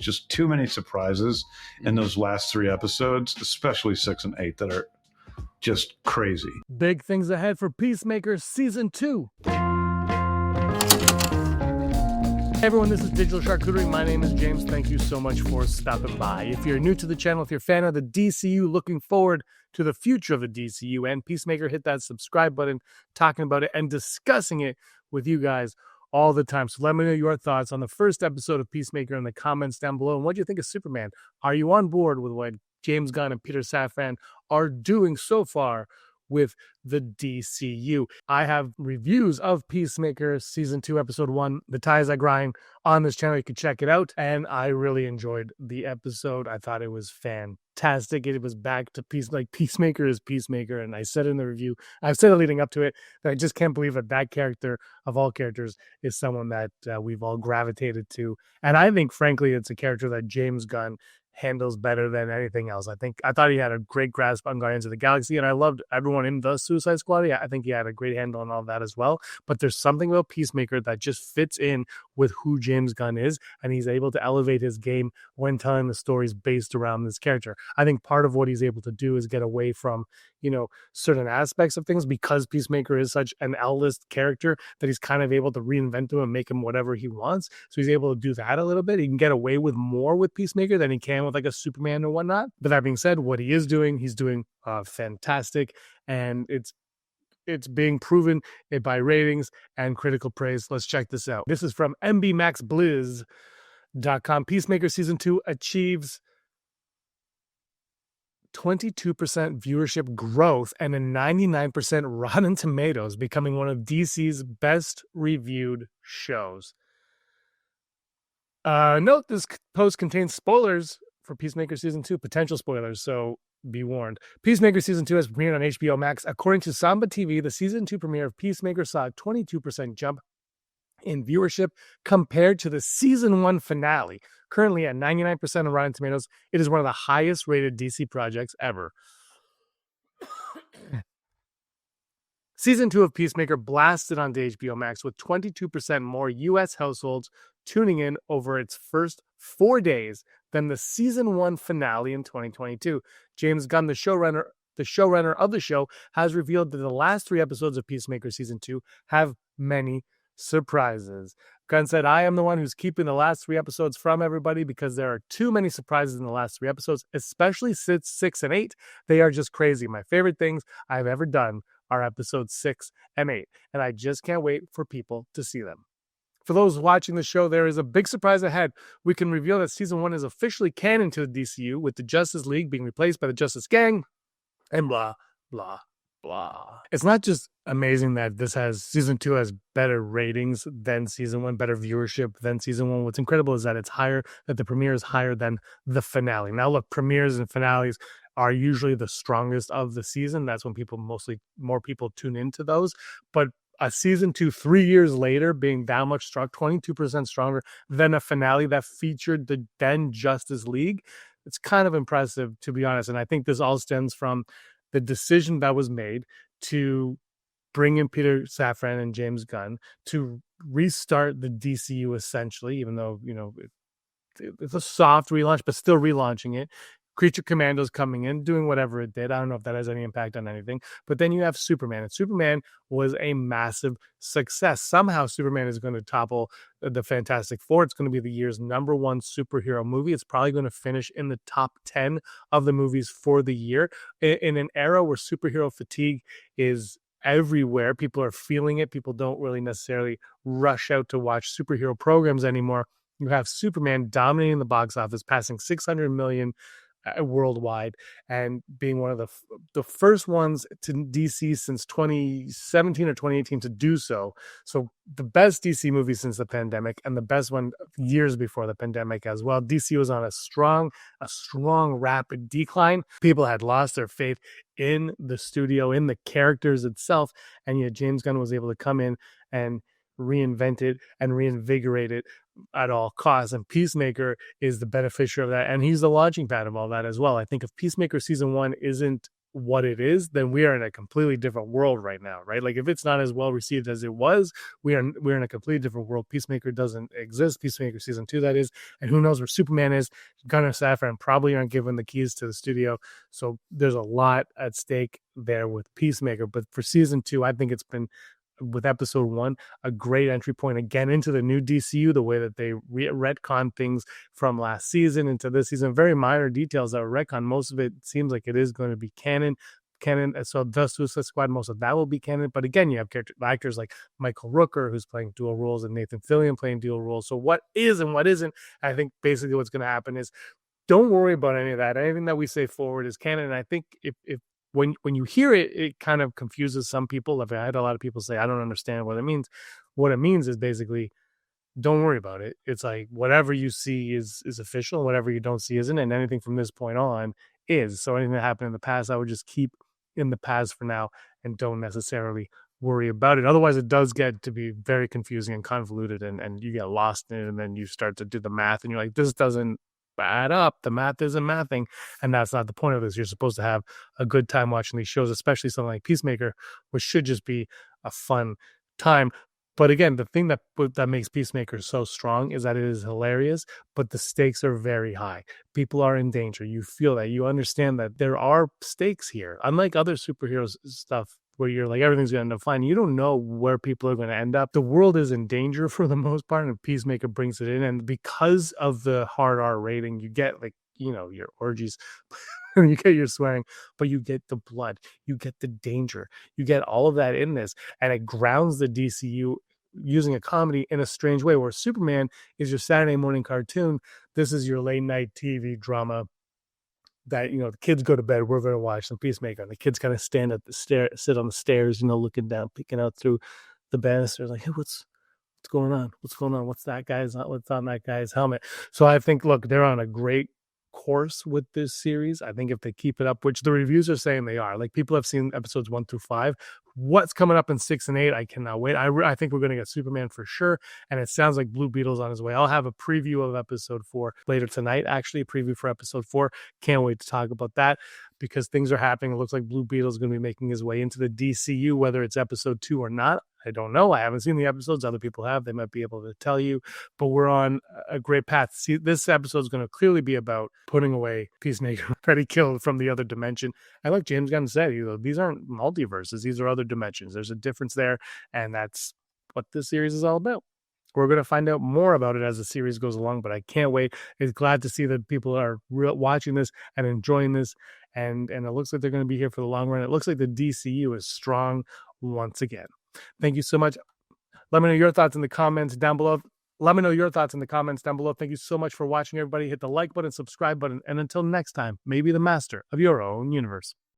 just too many surprises in those last 3 episodes, especially 6 and 8, that are just crazy. Big things ahead for Peacemaker Season 2. Hey everyone, this is Digital Charcuterie. My name is James. Thank you so much for stopping by. If you're new to the channel, if you're a fan of the DCU, looking forward to the future of the DCU and Peacemaker, hit that subscribe button, talking about it and discussing it with you guys all the time. So let me know your thoughts on the first episode of Peacemaker in the comments down below. And what do you think of Superman? Are you on board with what James Gunn and Peter Safran are doing so far with the DCU? I have reviews of Peacemaker Season 2, Episode 1, The Ties I Grind, on this channel. You can check it out. And I really enjoyed the episode. I thought it was fantastic. It was back to Peacemaker is Peacemaker. And I said in the review, I've said it leading up to it, that I just can't believe that character of all characters is someone that we've all gravitated to. And I think, frankly, it's a character that James Gunn handles better than anything else. I thought he had a great grasp on Guardians of the Galaxy, and I loved everyone in the Suicide Squad. Yeah, I think he had a great handle on all that as well. But there's something about Peacemaker that just fits in with who James Gunn is, and he's able to elevate his game when telling the stories based around this character. I think part of what he's able to do is get away from, certain aspects of things, because Peacemaker is such an L-list character that he's kind of able to reinvent him and make him whatever he wants. So he's able to do that a little bit. He can get away with more with Peacemaker than he can with like a Superman or whatnot. But that being said, what he is doing, he's doing fantastic, and it's being proven by ratings and critical praise. Let's check this out. This is from mbmaxblizz.com. Peacemaker Season 2 achieves 22% viewership growth and a 99% Rotten Tomatoes, becoming one of DC's best reviewed shows. Note, this post contains spoilers for Peacemaker Season 2, potential spoilers, so be warned. Peacemaker Season 2 has premiered on HBO Max. According to Samba TV, the Season 2 premiere of Peacemaker saw a 22% jump in viewership compared to the Season 1 finale. Currently at 99% of Rotten Tomatoes, it is one of the highest rated DC projects ever. Season 2 of Peacemaker blasted onto HBO Max with 22% more U.S. households tuning in over its first 4 days than the Season 1 finale in 2022. James Gunn, the showrunner of the show, has revealed that the last 3 episodes of Peacemaker Season 2 have many surprises. Gunn said, "I am the one who's keeping the last 3 episodes from everybody because there are too many surprises in the last 3 episodes, especially 6 and 8. They are just crazy. My favorite things I've ever done are episodes 6 and 8, and I just can't wait for people to see them." For those watching the show, there is a big surprise ahead. We can reveal that Season 1 is officially canon to the DCU, with the Justice League being replaced by the Justice Gang, and blah, blah, blah. It's not just amazing that Season 2 has better ratings than Season 1, better viewership than Season 1. What's incredible is that the premiere is higher than the finale. Now look, premieres and finales are usually the strongest of the season. That's when more people tune into those. But a Season 2 3 years later being that much strong, 22% stronger than a finale that featured the then Justice League, it's kind of impressive, to be honest. And I think this all stems from the decision that was made to bring in Peter Safran and James Gunn to restart the DCU, essentially, even though, it's a soft relaunch, but still relaunching it. Creature Commandos coming in, doing whatever it did. I don't know if that has any impact on anything. But then you have Superman, and Superman was a massive success. Somehow Superman is going to topple the Fantastic Four. It's going to be the year's #1 superhero movie. It's probably going to finish in the top 10 of the movies for the year. In an era where superhero fatigue is everywhere, people are feeling it. People don't really necessarily rush out to watch superhero programs anymore. You have Superman dominating the box office, passing 600 million worldwide, and being one of the first ones to DC since 2017 or 2018 to do so. So the best DC movie since the pandemic, and the best one years before the pandemic as well. DC was on a strong rapid decline. People had lost their faith in the studio, in the characters itself, and yet James Gunn was able to come in and reinvent it and reinvigorate it at all costs. And Peacemaker is the beneficiary of that, and he's the launching pad of all that as well. I think if Peacemaker Season 1 isn't what it is, then we are in a completely different world right now, right? Like if it's not as well received as it was, we're in a completely different world. Peacemaker doesn't exist. Peacemaker season 2, that is, and who knows where Superman is. Gunn or Safran probably aren't given the keys to the studio, so there's a lot at stake there with Peacemaker. But for season 2, I think it's been, with episode 1, a great entry point again into the new DCU, the way that they retcon things from last season into this season. Very minor details that were retcon. Most of it seems like it is going to be canon. So the Suicide Squad, most of that will be canon. But again, you have actors like Michael Rooker, who's playing dual roles, and Nathan Fillion playing dual roles. So what is and what isn't, I think basically what's going to happen is, don't worry about any of that. Anything that we say forward is canon. And I think if when you hear it, it kind of confuses some people. I had a lot of people say, I don't understand what it means. What it means is basically, don't worry about it. It's like whatever you see is official, whatever you don't see isn't, and anything from this point on is. So anything that happened in the past, I would just keep in the past for now and don't necessarily worry about it. Otherwise, it does get to be very confusing and convoluted, and you get lost in it, and then you start to do the math, and you're like, this doesn't add up. The math isn't mathing, and that's not the point of this. You're supposed to have a good time watching these shows, especially something like Peacemaker, which should just be a fun time. But again, the thing that makes Peacemaker so strong is that it is hilarious, but the stakes are very high. People are in danger. You feel that. You understand that there are stakes here. Unlike other superheroes stuff where you're like, everything's going to end up fine. You don't know where people are going to end up. The world is in danger for the most part, and Peacemaker brings it in. And because of the hard R rating, you get like, your orgies, you get your swearing, but you get the blood, you get the danger, you get all of that in this, and it grounds the DCU using a comedy in a strange way, where Superman is your Saturday morning cartoon. This is your late night TV drama that, the kids go to bed, we're going to watch some Peacemaker, and the kids kind of stand at the sit on the stairs, looking down, peeking out through the banisters, like, hey, what's going on? What's going on? What's on that guy's helmet? So I think, look, they're on a great course with this series. I think if they keep it up, which the reviews are saying they are, like people have seen episodes 1 through 5, what's coming up in 6 and 8, I cannot wait. I think we're going to get Superman for sure, and it sounds like Blue Beetle's on his way. I'll have a preview of episode 4 later tonight, actually, a preview for episode 4. Can't wait to talk about that, because things are happening. It looks like Blue Beetle's going to be making his way into the DCU, whether it's episode 2 or not. I don't know. I haven't seen the episodes. Other people have. They might be able to tell you, but we're on a great path. See, this episode is going to clearly be about putting away Peacemaker, Freddy killed from the other dimension. And like James Gunn said, these aren't multiverses. These are other dimensions. There's a difference there, and that's what this series is all about. We're going to find out more about it as the series goes along, but I can't wait. It's glad to see that people are watching this and enjoying this, and it looks like they're going to be here for the long run. It looks like the DCU is strong once again. Thank you so much. Let me know your thoughts in the comments down below. Thank you so much for watching, everybody. Hit the like button, subscribe button, and until next time, may be the master of your own universe.